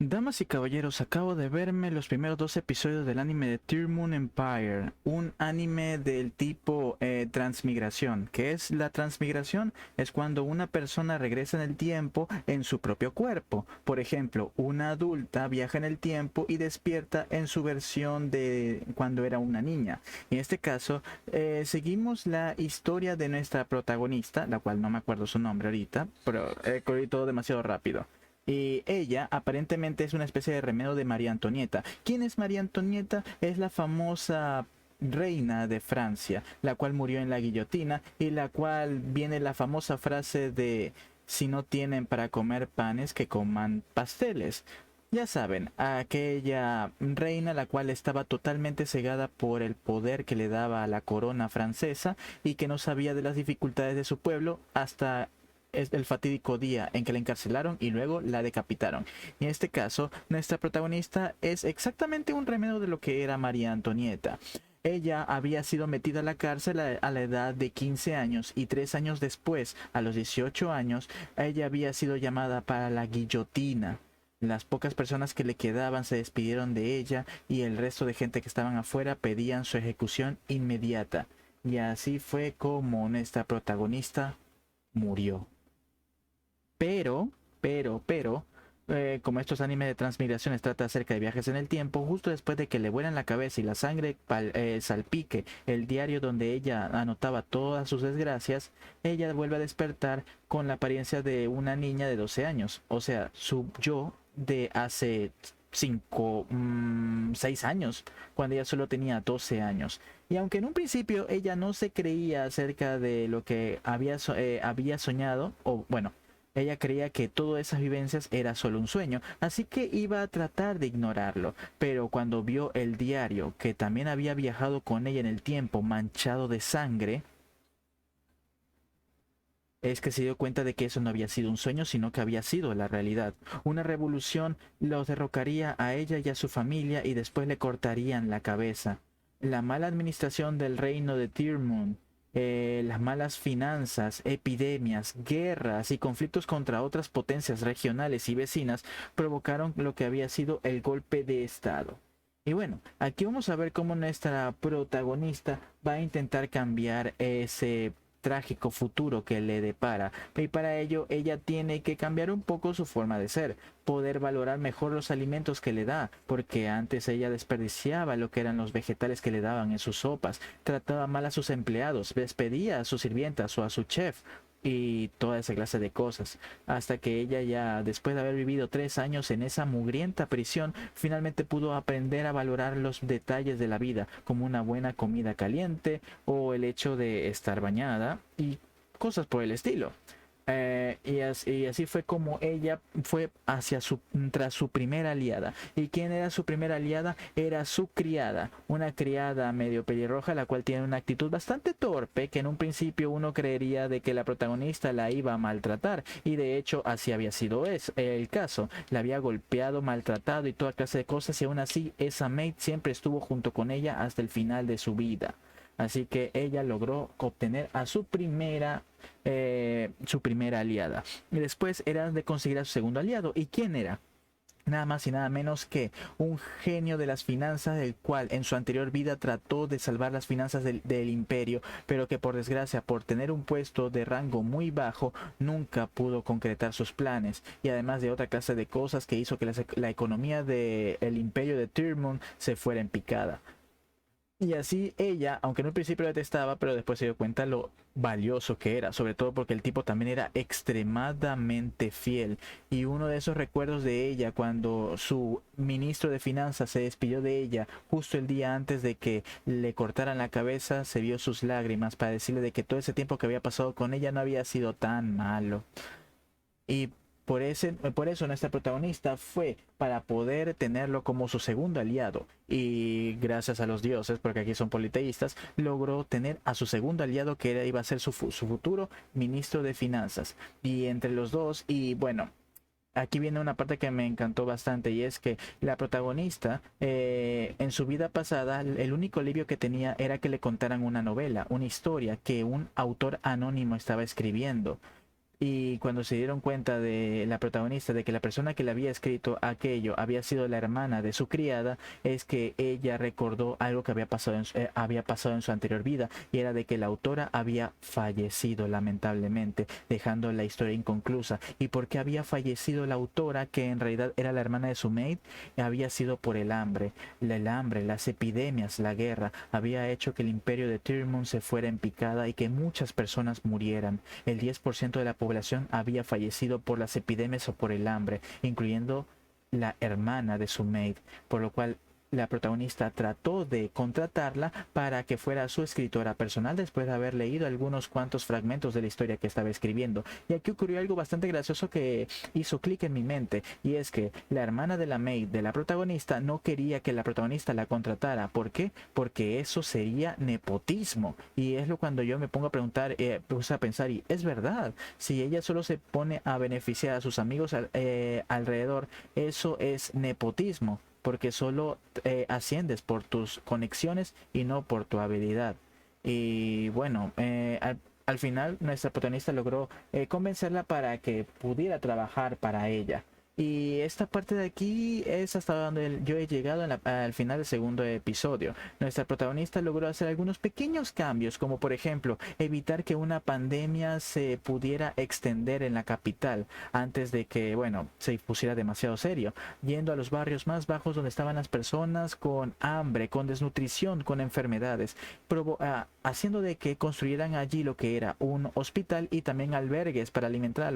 Damas y caballeros, acabo de verme los primeros dos episodios del anime de Tear Moon Empire, un anime del tipo transmigración. ¿Qué es la transmigración? Es cuando una persona regresa en el tiempo en su propio cuerpo. Por ejemplo, una adulta viaja en el tiempo y despierta en su versión de cuando era una niña. En este caso, seguimos la historia de nuestra protagonista, la cual no me acuerdo su nombre ahorita, pero corrí todo demasiado rápido. Y ella aparentemente es una especie de remedio de María Antonieta. ¿Quién es María Antonieta? Es la famosa reina de Francia, la cual murió en la guillotina y la cual viene la famosa frase de si no tienen para comer panes, que coman pasteles. Ya saben, aquella reina la cual estaba totalmente cegada por el poder que le daba a la corona francesa y que no sabía de las dificultades de su pueblo hasta es el fatídico día en que la encarcelaron y luego la decapitaron. Y en este caso, nuestra protagonista es exactamente un remedio de lo que era María Antonieta. Ella había sido metida a la cárcel a la edad de 15 años y 3 años después, a los 18 años, ella había sido llamada para la guillotina. Las pocas personas que le quedaban se despidieron de ella y el resto de gente que estaban afuera pedían su ejecución inmediata. Y así fue como nuestra protagonista murió. Pero, como estos animes de transmigraciones trata acerca de viajes en el tiempo, justo después de que le vuelan la cabeza y la sangre salpique el diario donde ella anotaba todas sus desgracias, ella vuelve a despertar con la apariencia de una niña de 12 años, o sea, su yo de hace 6 años, cuando ella solo tenía 12 años. Y aunque en un principio ella no se creía acerca de lo que había soñado, o bueno, ella creía que todas esas vivencias era solo un sueño, así que iba a tratar de ignorarlo, pero cuando vio el diario, que también había viajado con ella en el tiempo manchado de sangre, es que se dio cuenta de que eso no había sido un sueño, sino que había sido la realidad. Una revolución los derrocaría a ella y a su familia y después le cortarían la cabeza. La mala administración del reino de Tirmund, las malas finanzas, epidemias, guerras y conflictos contra otras potencias regionales y vecinas provocaron lo que había sido el golpe de estado. Y bueno, aquí vamos a ver cómo nuestra protagonista va a intentar cambiar ese trágico futuro que le depara. Y para ello ella tiene que cambiar un poco su forma de ser, poder valorar mejor los alimentos que le da, porque antes ella desperdiciaba lo que eran los vegetales que le daban en sus sopas, trataba mal a sus empleados, despedía a sus sirvientas o a su chef y toda esa clase de cosas, hasta que ella ya, después de haber vivido 3 años en esa mugrienta prisión, finalmente pudo aprender a valorar los detalles de la vida, como una buena comida caliente o el hecho de estar bañada y cosas por el estilo. Y así fue como ella fue tras su primera aliada. ¿Y quién era su primera aliada? Era su criada, una criada medio pelirroja, la cual tiene una actitud bastante torpe, que en un principio uno creería de que la protagonista la iba a maltratar, y de hecho así había sido el caso. La había golpeado, maltratado y toda clase de cosas, y aún así esa maid siempre estuvo junto con ella hasta el final de su vida. Así que ella logró obtener a su primera aliada. Y después era de conseguir a su segundo aliado. ¿Y quién era? Nada más y nada menos que un genio de las finanzas, el cual en su anterior vida trató de salvar las finanzas del imperio, pero que por desgracia, por tener un puesto de rango muy bajo, nunca pudo concretar sus planes, y además de otra clase de cosas que hizo que la economía del imperio de Tirmund se fuera en picada. Y así ella, aunque en un principio la detestaba, pero después se dio cuenta lo valioso que era, sobre todo porque el tipo también era extremadamente fiel. Y uno de esos recuerdos de ella, cuando su ministro de finanzas se despidió de ella justo el día antes de que le cortaran la cabeza, se vio sus lágrimas para decirle de que todo ese tiempo que había pasado con ella no había sido tan malo. Y por eso nuestra protagonista fue para poder tenerlo como su segundo aliado. Y gracias a los dioses, porque aquí son politeístas, logró tener a su segundo aliado que iba a ser su futuro ministro de finanzas. Y entre los dos, y bueno, aquí viene una parte que me encantó bastante, y es que la protagonista en su vida pasada el único alivio que tenía era que le contaran una novela, una historia que un autor anónimo estaba escribiendo. Y cuando se dieron cuenta de la protagonista de que la persona que le había escrito aquello había sido la hermana de su criada, es que ella recordó algo que había pasado en su anterior vida, y era de que la autora había fallecido lamentablemente, dejando la historia inconclusa. ¿Y por qué había fallecido la autora, que en realidad era la hermana de su maid? Había sido por el hambre. El hambre, las epidemias, la guerra, había hecho que el imperio de Tyr se fuera en picada y que muchas personas murieran. El 10% de la población había fallecido por las epidemias o por el hambre, incluyendo la hermana de su maid, por lo cual la protagonista trató de contratarla para que fuera su escritora personal después de haber leído algunos cuantos fragmentos de la historia que estaba escribiendo. Y aquí ocurrió algo bastante gracioso que hizo clic en mi mente, y es que la hermana de la maid de la protagonista no quería que la protagonista la contratara. ¿Por qué? Porque eso sería nepotismo. Y es lo cuando yo me pongo a preguntar, puse a pensar, y es verdad, si ella solo se pone a beneficiar a sus amigos alrededor, eso es nepotismo, porque solo asciendes por tus conexiones y no por tu habilidad. Y bueno, al final nuestra protagonista logró convencerla para que pudiera trabajar para ella. Y esta parte de aquí es hasta donde yo he llegado al final del segundo episodio. Nuestra protagonista logró hacer algunos pequeños cambios, como por ejemplo evitar que una pandemia se pudiera extender en la capital antes de que, bueno, se pusiera demasiado serio, yendo a los barrios más bajos donde estaban las personas con hambre, con desnutrición, con enfermedades, haciendo de que construyeran allí lo que era un hospital y también albergues para alimentar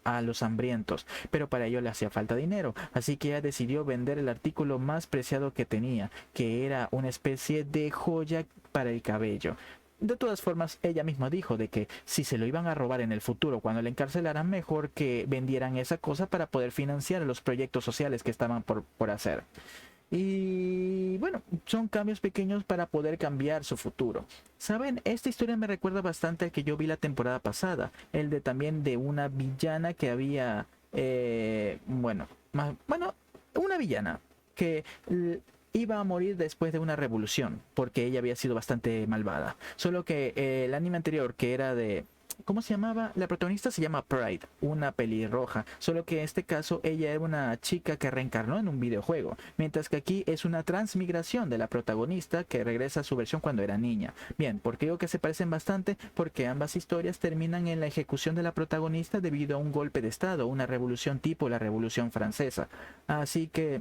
a los hambrientos. Pero para ello le hacía falta dinero, así que ella decidió vender el artículo más preciado que tenía, que era una especie de joya para el cabello. De todas formas, ella misma dijo de que si se lo iban a robar en el futuro cuando la encarcelaran, mejor que vendieran esa cosa para poder financiar los proyectos sociales que estaban por hacer. Y bueno, son cambios pequeños para poder cambiar su futuro. Saben, esta historia me recuerda bastante al que yo vi la temporada pasada, el de también de una villana que había, bueno, una villana que iba a morir después de una revolución, porque ella había sido bastante malvada. Solo que el anime anterior, que era de... ¿Cómo se llamaba? La protagonista se llama Pride, una pelirroja, solo que en este caso ella era una chica que reencarnó en un videojuego, mientras que aquí es una transmigración de la protagonista que regresa a su versión cuando era niña. Bien, ¿por qué digo que se parecen bastante? Porque ambas historias terminan en la ejecución de la protagonista debido a un golpe de estado, una revolución tipo la Revolución Francesa. Así que...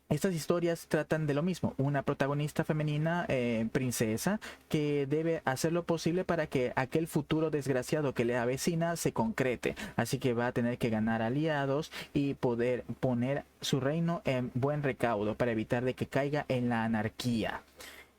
estas historias tratan de lo mismo, una protagonista femenina, princesa, que debe hacer lo posible para que aquel futuro desgraciado que le avecina se concrete. Así que va a tener que ganar aliados y poder poner su reino en buen recaudo para evitar de que caiga en la anarquía.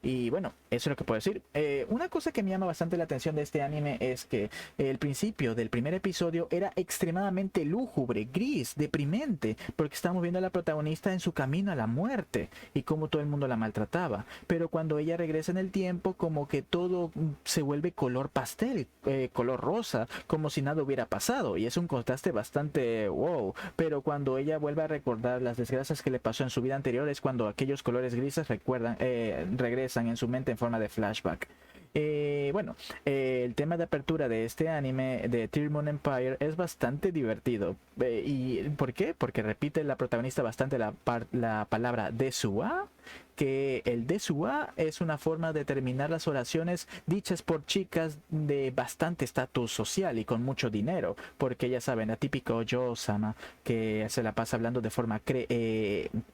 Y bueno, eso es lo que puedo decir. Una cosa que me llama bastante la atención de este anime es que el principio del primer episodio era extremadamente lúgubre, gris, deprimente, porque estamos viendo a la protagonista en su camino a la muerte y cómo todo el mundo la maltrataba. Pero cuando ella regresa en el tiempo, como que todo se vuelve color pastel, color rosa, como si nada hubiera pasado. Y es un contraste bastante wow. Pero cuando ella vuelve a recordar las desgracias que le pasó en su vida anterior, es cuando aquellos colores grises regresan en su mente en forma de flashback. El tema de apertura de este anime de Tyr Empire es bastante divertido. ¿Y por qué? Porque repite la protagonista bastante la palabra Desua, que el Desua es una forma de terminar las oraciones dichas por chicas de bastante estatus social y con mucho dinero, porque ya saben, la típico Yo-sama que se la pasa hablando de forma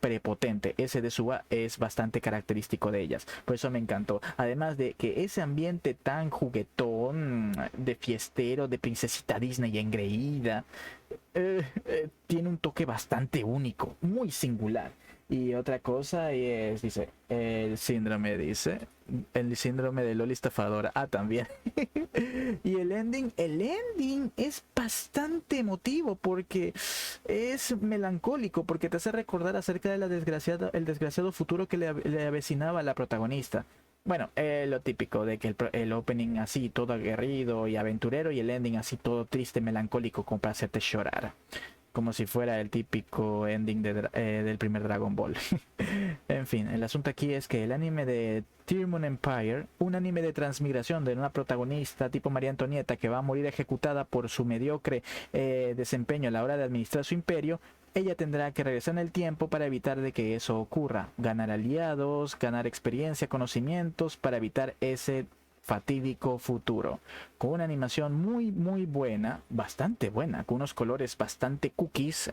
prepotente. Ese Desua es bastante característico de ellas, por eso me encantó. Además de que ese ambiente tan juguetón, de fiestero, de princesita Disney engreída, tiene un toque bastante único, muy singular. Y otra cosa es, dice, el síndrome de Loli estafadora. Ah, también. Y el ending es bastante emotivo porque es melancólico, porque te hace recordar acerca de el desgraciado futuro que le avecinaba a la protagonista. Bueno, lo típico de que el opening así todo aguerrido y aventurero, y el ending así todo triste, melancólico, como para hacerte llorar. como si fuera el típico ending del primer Dragon Ball. En fin, el asunto aquí es que el anime de Tear Moon Empire, un anime de transmigración de una protagonista tipo María Antonieta que va a morir ejecutada por su mediocre desempeño a la hora de administrar su imperio, ella tendrá que regresar en el tiempo para evitar de que eso ocurra, ganar aliados, ganar experiencia, conocimientos para evitar ese fatídico futuro, con una animación muy buena, bastante buena, con unos colores bastante cookies,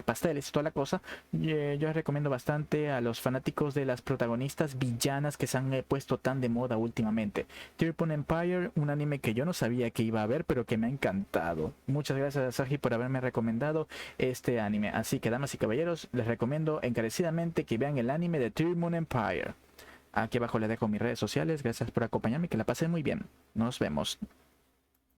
pasteles y toda la cosa. Yo recomiendo bastante a los fanáticos de las protagonistas villanas que se han puesto tan de moda últimamente. Tearpon Empire, un anime que yo no sabía que iba a ver, pero que me ha encantado. Muchas gracias a Saji por haberme recomendado este anime, así que damas y caballeros, les recomiendo encarecidamente que vean el anime de Tearpon Empire. Aquí abajo les dejo mis redes sociales. Gracias por acompañarme. Que la pasen muy bien. Nos vemos.